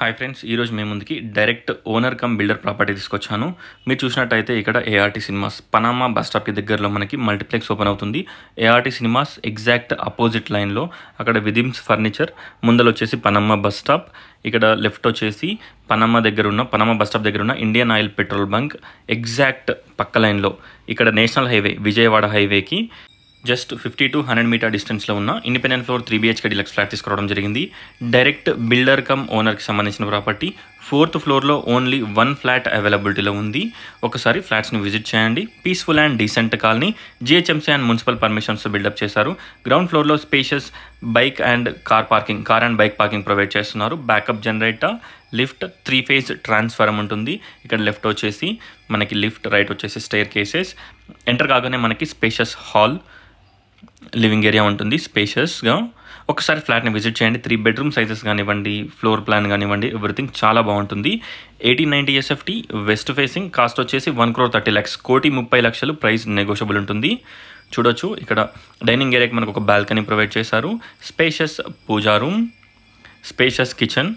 Hi friends, ఈరోజు మేము ముందుకి direct owner cum builder property తీసుకొచ్చాను. మీరు చూసినట్టయితే ఇక్కడ ఏఆర్టీ సినిమాస్ పనామా బస్ స్టాప్కి దగ్గరలో మనకి మల్టీప్లెక్స్ ఓపెన్ అవుతుంది. ఏఆర్టీ సినిమాస్ ఎగ్జాక్ట్ అపోజిట్ లైన్లో అక్కడ విదిమ్స్ ఫర్నిచర్ ముందర వచ్చేసి పనామా బస్ స్టాప్, ఇక్కడ లెఫ్ట్ వచ్చేసి పనామా బస్ స్టాప్ దగ్గర ఉన్న Indian oil petrol bunk exact పక్క లైన్లో ఇక్కడ నేషనల్ హైవే విజయవాడ హైవేకి జస్ట్ 50 to 100 మీటర్ డిస్టెన్స్లో ఉన్న independent floor 3 BHK deluxe flat తీసుకురావడం జరిగింది. డైరెక్ట్ బిల్డర్ కమ్ ఓనర్కి సంబంధించిన ప్రాపర్టీ. 4th ఫ్లోర్లో ఓన్లీ 1 ఫ్లాట్ అవైలబిలిటీలో ఉంది. ఒకసారి ఫ్లాట్స్ని విజిట్ చేయండి. Peaceful and decent colony, GHMC and municipal permissions build up చేశారు. గ్రౌండ్ ఫ్లోర్లో spacious bike and car and bike parking provide చేస్తున్నారు. Backup generator, lift, 3 phase transform ఉంటుంది. ఇక్కడ లెఫ్ట్ వచ్చేసి మనకి లిఫ్ట్, రైట్ వచ్చేసి స్టైర్ కేసెస్. ఎంటర్ కాగానే మనకి స్పేషియస్ హాల్, లివింగ్ ఏరియా ఉంటుంది స్పేషియస్గా. ఒకసారి ఫ్లాట్ని విజిట్ చేయండి. 3 bedroom సైజెస్ కానివ్వండి, ఫ్లోర్ ప్లాన్ కానివ్వండి, ఎవ్రీథింగ్ చాలా బాగుంటుంది. 1890 SFT, వెస్ట్ ఫేసింగ్, కాస్ట్ వచ్చేసి 1,30,00,000, 1,30,00,000 ప్రైస్ నెగోషియబుల్ ఉంటుంది. చూడొచ్చు ఇక్కడ డైనింగ్ ఏరియాకి మనకు ఒక బాల్కనీ ప్రొవైడ్ చేశారు. Spacious pooja room, spacious kitchen,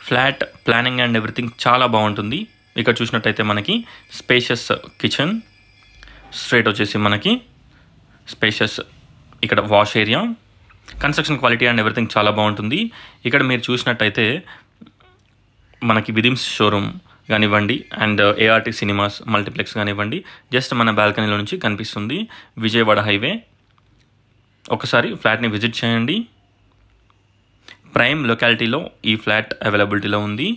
flat planning and everything చాలా బాగుంటుంది. ఇక్కడ చూసినట్టయితే మనకి స్పేషియస్ కిచెన్, స్ట్రైట్ వచ్చేసి మనకి స్పేషియస్ ఇక్కడ wash area, construction quality and everything చాలా బాగుంటుంది. ఇక్కడ మీరు చూసినట్టయితే మనకి విదిమ్స్ షోరూమ్ కానివ్వండి అండ్ ఏఆర్టీ సినిమాస్ మల్టీప్లెక్స్ కానివ్వండి జస్ట్ మన బాల్కనీలో నుంచి కనిపిస్తుంది. విజయవాడ హైవే. ఒకసారి ఫ్లాట్ని విజిట్ చేయండి. ప్రైమ్ లొకాలిటీలో ఈ ఫ్లాట్ అవైలబిలిటీలో ఉంది.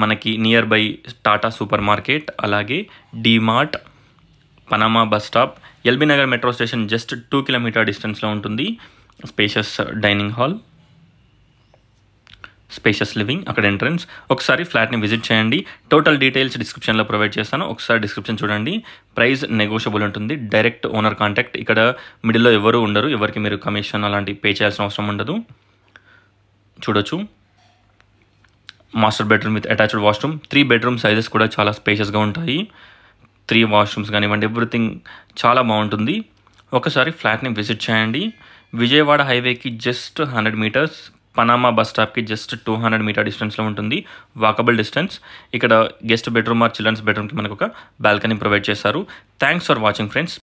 మనకి nearby Tata supermarket, అలాగే DMart, Panama bus stop, LB Nagar metro station just 2 kilometer డిస్టెన్స్లో ఉంటుంది. Spacious dining hall, spacious living, అక్కడ ఎంట్రన్స్. ఒకసారి ఫ్లాట్ని విజిట్ చేయండి. టోటల్ డీటెయిల్స్ డిస్క్రిప్షన్లో ప్రొవైడ్ చేస్తాను. ఒకసారి డిస్క్రిప్షన్ చూడండి. ప్రైస్ నెగోషియబుల్ ఉంటుంది. Direct owner contact. ఇక్కడ మిడిల్లో ఎవరు ఉండరు, ఎవరికి మీరు కమిషన్ అలాంటి పే చేయాల్సిన అవసరం ఉండదు. చూడొచ్చు master bedroom with attached washroom. 3 bedroom sizes కూడా చాలా స్పేషియస్గా ఉంటాయి. 3 washrooms కానివ్వండి, ఎవ్రీథింగ్ చాలా బాగుంటుంది. ఒకసారి ఫ్లాట్ని విజిట్ చేయండి. విజయవాడ హైవేకి జస్ట్ 100 meters, పనామా బస్ స్టాప్కి జస్ట్ 200 meter డిస్టెన్స్లో ఉంటుంది. Walkable distance. ఇక్కడ గెస్ట్ బెడ్రూమ్ ఆర్ చిల్డ్రన్స్ బెడ్రూమ్కి మనకు ఒక బాల్కనీ ప్రొవైడ్ చేశారు. Thanks for watching friends.